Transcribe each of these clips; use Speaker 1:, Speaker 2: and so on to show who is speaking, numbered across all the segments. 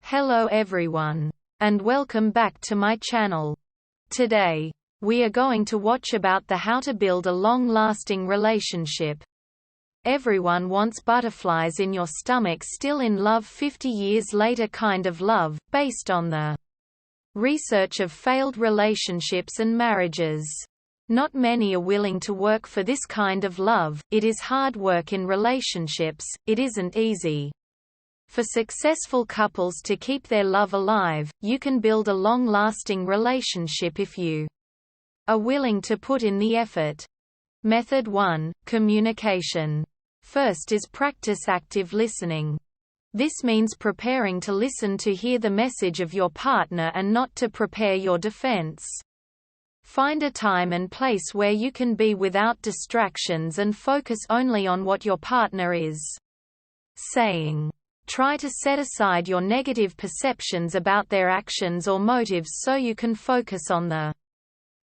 Speaker 1: Hello everyone, and welcome back to my channel. Today, we are going to watch about the how to build a long-lasting relationship. Everyone wants butterflies in your stomach, still in love 50 years later kind of love, based on the research of failed relationships and marriages. Not many are willing to work for this kind of love. It is hard work in relationships, it isn't easy. For successful couples to keep their love alive, you can build a long-lasting relationship if you are willing to put in the effort. Method 1. Communication. First is practice active listening. This means preparing to listen to hear the message of your partner and not to prepare your defense. Find a time and place where you can be without distractions and focus only on what your partner is saying. Try to set aside your negative perceptions about their actions or motives so you can focus on the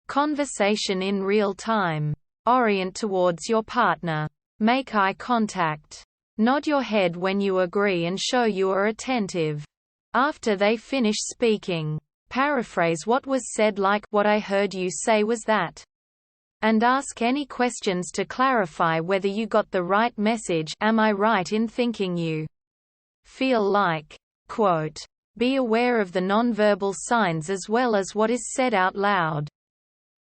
Speaker 1: conversation in real time. Orient towards your partner. Make eye contact. Nod your head when you agree and show you are attentive. After they finish speaking, paraphrase what was said, like, "What I heard you say was that." And ask any questions to clarify whether you got the right message. Am I right in thinking you feel like, quote, be aware of the nonverbal signs as well as what is said out loud.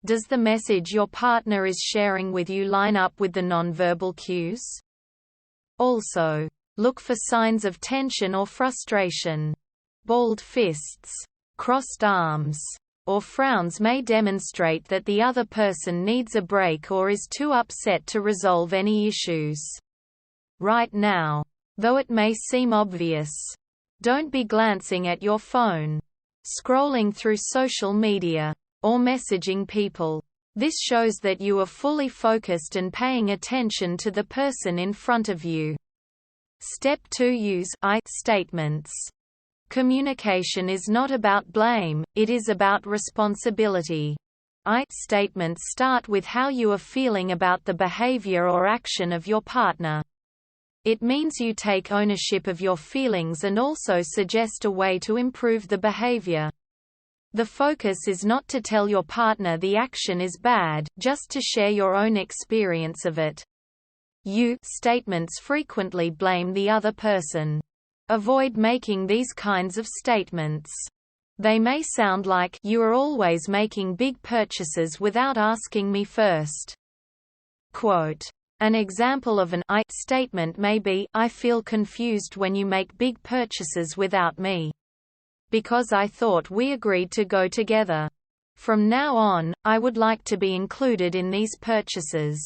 Speaker 1: Does the message your partner is sharing with you line up with the nonverbal cues? Also, look for signs of tension or frustration. Balled fists, crossed arms, or frowns may demonstrate that the other person needs a break or is too upset to resolve any issues right now. Though it may seem obvious. Don't be glancing at your phone, scrolling through social media, or messaging people. This shows that you are fully focused and paying attention to the person in front of you. Step 2. Use I statements. Communication is not about blame, it is about responsibility. I statements start with how you are feeling about the behavior or action of your partner. It means you take ownership of your feelings and also suggest a way to improve the behavior. The focus is not to tell your partner the action is bad, just to share your own experience of it. You statements frequently blame the other person. Avoid making these kinds of statements. They may sound like, "You are always making big purchases without asking me first." Quote. An example of an I statement may be, "I feel confused when you make big purchases without me. Because I thought we agreed to go together. From now on, I would like to be included in these purchases."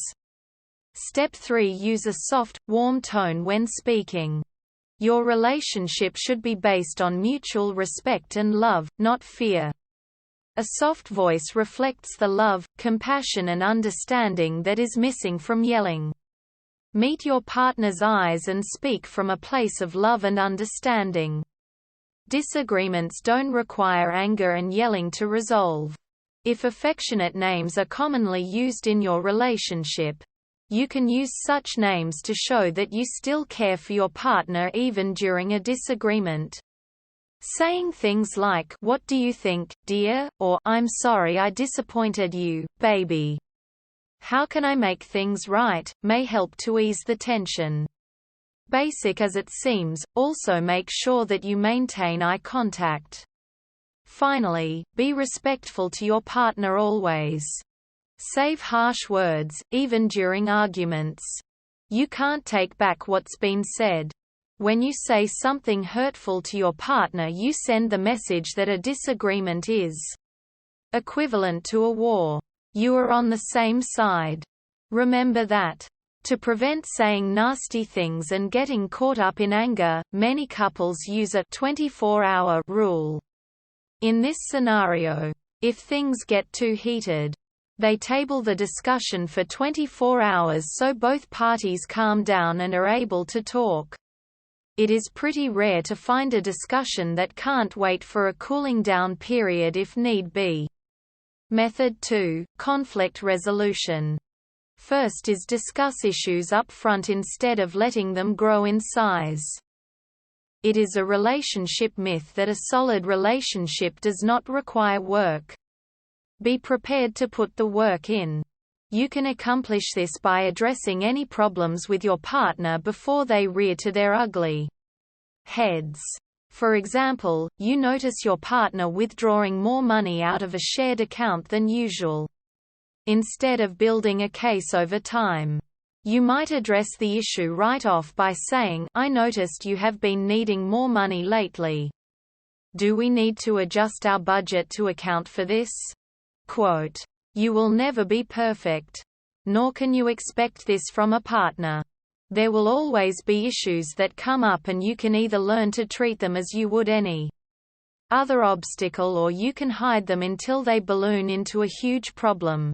Speaker 1: Step 3. Use a soft, warm tone when speaking. Your relationship should be based on mutual respect and love, not fear. A soft voice reflects the love, compassion and understanding that is missing from yelling. Meet your partner's eyes and speak from a place of love and understanding. Disagreements don't require anger and yelling to resolve. If affectionate names are commonly used in your relationship, you can use such names to show that you still care for your partner even during a disagreement. Saying things like, "What do you think, dear?" or "I'm sorry I disappointed you, baby. How can I make things right?" may help to ease the tension. Basic as it seems, also make sure that you maintain eye contact. Finally, be respectful to your partner always. Save harsh words, even during arguments. You can't take back what's been said. When you say something hurtful to your partner, you send the message that a disagreement is equivalent to a war. You are on the same side. Remember that. To prevent saying nasty things and getting caught up in anger, many couples use a 24-hour rule. In this scenario, if things get too heated, they table the discussion for 24 hours so both parties calm down and are able to talk. It is pretty rare to find a discussion that can't wait for a cooling down period if need be. Method 2. Conflict resolution. First is discuss issues up front instead of letting them grow in size. It is a relationship myth that a solid relationship does not require work. Be prepared to put the work in. You can accomplish this by addressing any problems with your partner before they rear to their ugly heads. For example, you notice your partner withdrawing more money out of a shared account than usual. Instead of building a case over time, you might address the issue right off by saying, "I noticed you have been needing more money lately. Do we need to adjust our budget to account for this?" Quote, "You will never be perfect. Nor can you expect this from a partner. There will always be issues that come up, and you can either learn to treat them as you would any other obstacle, or you can hide them until they balloon into a huge problem.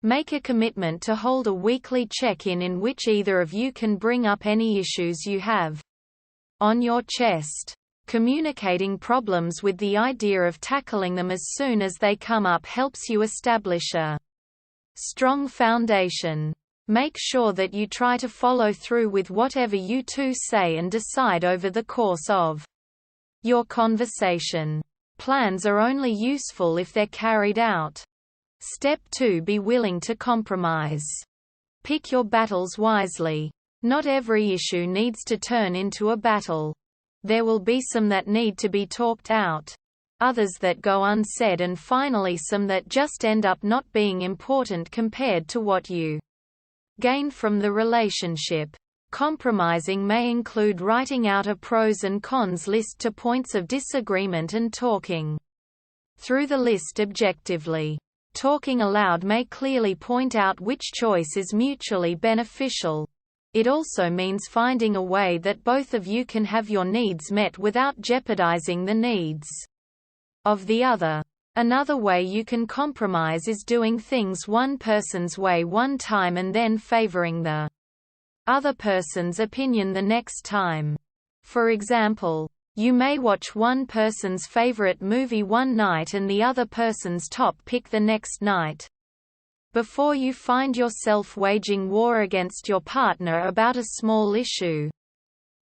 Speaker 1: Make a commitment to hold a weekly check-in in which either of you can bring up any issues you have on your chest. Communicating problems with the idea of tackling them as soon as they come up helps you establish a strong foundation. Make sure that you try to follow through with whatever you two say and decide over the course of your conversation. Plans are only useful if they're carried out. Step 2. Be willing to compromise. Pick your battles wisely. Not every issue needs to turn into a battle. There will be some that need to be talked out, others that go unsaid, and finally some that just end up not being important compared to what you gain from the relationship. Compromising may include writing out a pros and cons list to points of disagreement and talking through the list objectively. Talking aloud may clearly point out which choice is mutually beneficial. It also means finding a way that both of you can have your needs met without jeopardizing the needs of the other. Another way you can compromise is doing things one person's way one time and then favoring the other person's opinion the next time. For example, you may watch one person's favorite movie one night and the other person's top pick the next night. Before you find yourself waging war against your partner about a small issue,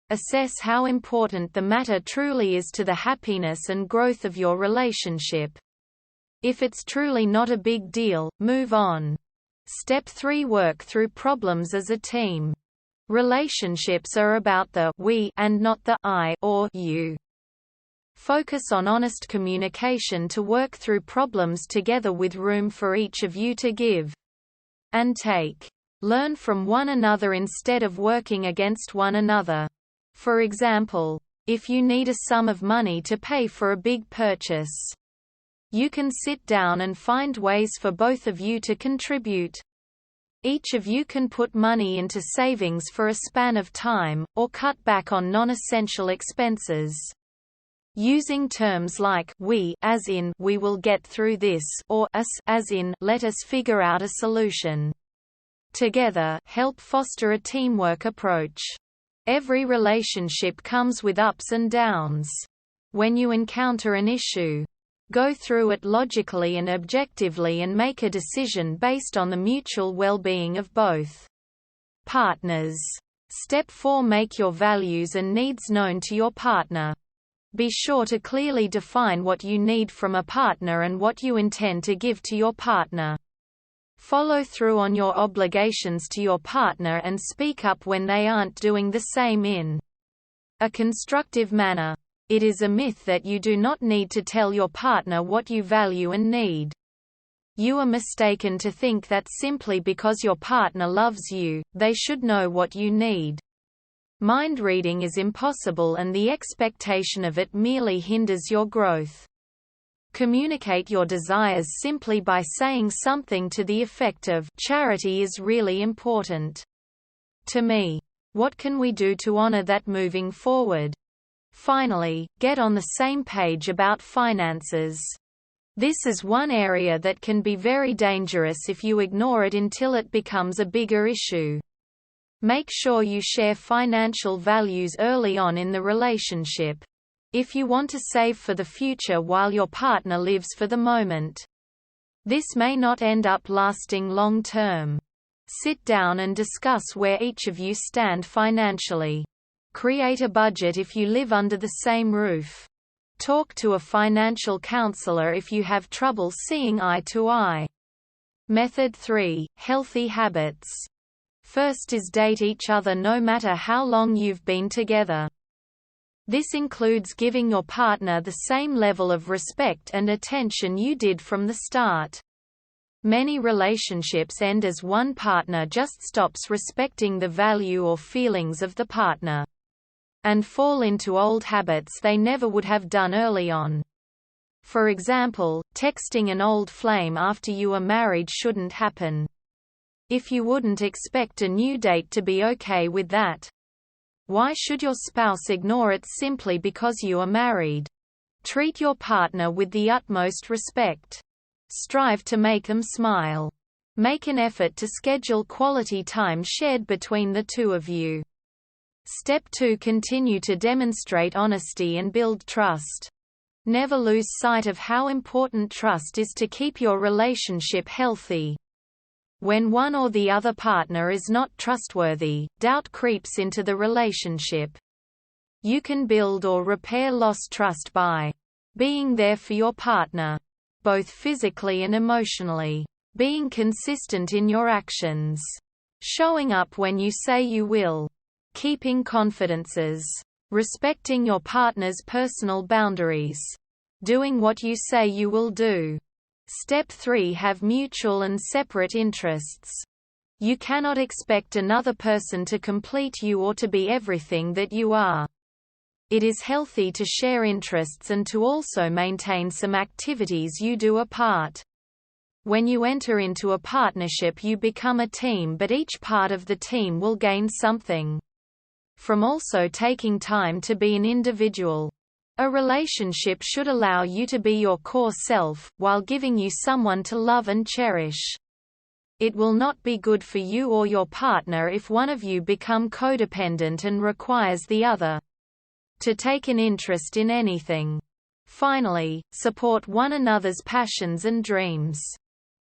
Speaker 1: assess how important the matter truly is to the happiness and growth of your relationship. If it's truly not a big deal, move on. Step 3. Work through problems as a team. Relationships are about the we and not the I or you. Focus on honest communication to work through problems together with room for each of you to give and take. Learn from one another instead of working against one another. For example, if you need a sum of money to pay for a big purchase, you can sit down and find ways for both of you to contribute. Each of you can put money into savings for a span of time, or cut back on non-essential expenses. Using terms like we, as in we will get through this, or us, as in let us figure out a solution together, help foster a teamwork approach. Every relationship comes with ups and downs. When you encounter an issue, go through it logically and objectively and make a decision based on the mutual well-being of both partners. Step 4. Make your values and needs known to your partner. Be sure to clearly define what you need from a partner and what you intend to give to your partner. Follow through on your obligations to your partner and speak up when they aren't doing the same in a constructive manner. It is a myth that you do not need to tell your partner what you value and need. You are mistaken to think that simply because your partner loves you, they should know what you need. Mind reading is impossible, and the expectation of it merely hinders your growth. Communicate your desires simply by saying something to the effect of, "Charity is really important to me. What can we do to honor that moving forward?" Finally, get on the same page about finances. This is one area that can be very dangerous if you ignore it until it becomes a bigger issue. Make sure you share financial values early on in the relationship. If you want to save for the future while your partner lives for the moment, this may not end up lasting long term. Sit down and discuss where each of you stand financially. Create a budget if you live under the same roof. Talk to a financial counselor if you have trouble seeing eye to eye. Method 3. Healthy habits. First is date each other no matter how long you've been together. This includes giving your partner the same level of respect and attention you did from the start. Many relationships end as one partner just stops respecting the value or feelings of the partner, and fall into old habits they never would have done early on. For example, texting an old flame after you are married shouldn't happen. If you wouldn't expect a new date to be okay with that, why should your spouse ignore it simply because you are married? Treat your partner with the utmost respect. Strive to make them smile. Make an effort to schedule quality time shared between the two of you. Step 2. Continue to demonstrate honesty and build trust. Never lose sight of how important trust is to keep your relationship healthy. When one or the other partner is not trustworthy, doubt creeps into the relationship. You can build or repair lost trust by being there for your partner, both physically and emotionally, being consistent in your actions, showing up when you say you will, keeping confidences, respecting your partner's personal boundaries, doing what you say you will do. Step 3. Have mutual and separate interests. You cannot expect another person to complete you or to be everything that you are. It is healthy to share interests and to also maintain some activities you do apart. When you enter into a partnership, you become a team, but each part of the team will gain something from also taking time to be an individual. A relationship should allow you to be your core self, while giving you someone to love and cherish. It will not be good for you or your partner if one of you become codependent and requires the other to take an interest in anything. Finally, support one another's passions and dreams.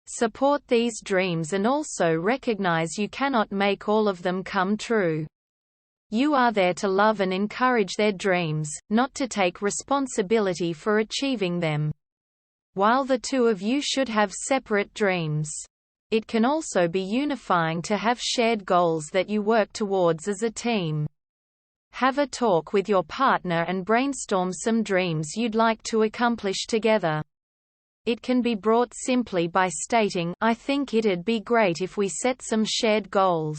Speaker 1: Support these dreams and also recognize you cannot make all of them come true. You are there to love and encourage their dreams, not to take responsibility for achieving them. While the two of you should have separate dreams, it can also be unifying to have shared goals that you work towards as a team. Have a talk with your partner and brainstorm some dreams you'd like to accomplish together. It can be brought simply by stating, "I think it'd be great if we set some shared goals.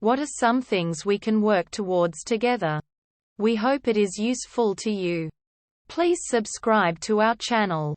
Speaker 1: What are some things we can work towards together?" We hope it is useful to you. Please subscribe to our channel.